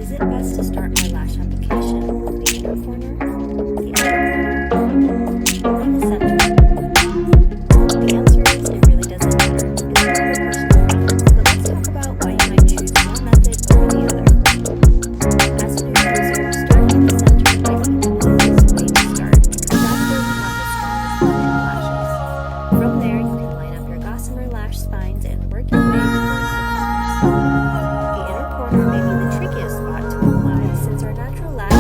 Is it best to start my lash application with the inner corner, the outer corner, or the center? The answer is it really doesn't matter. It's more of a personal preference, but let's talk about why you might choose one method over the other. As a new user, starting in the center might be the easiest way to start because that's where we have the strongest natural lashes. From there, you can line up your gossamer lash spines and work your way towards the corners. The inner corner may be the trickiest spot to apply since our natural lashes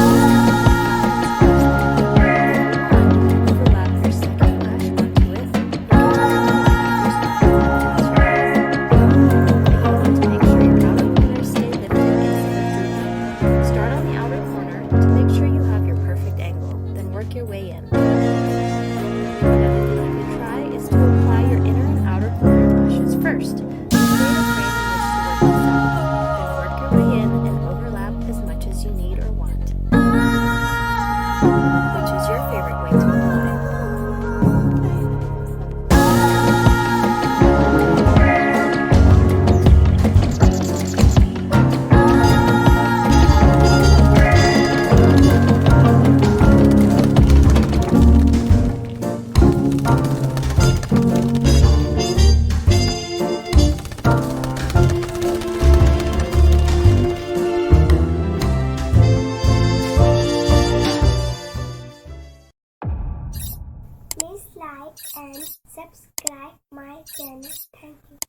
overlap your second lash onto it. To make sure your outer corners stay lifted instead of drooping. Start on the outer corner to make sure you have your perfect angle, then work your way in. Another thing you could try is to apply your inner and outer corner lashes first. Create a frame in which to work this out. Then work your way in and overlap as much as you need or want. Which is your favorite way to apply? Please like and subscribe my channel. Thank you.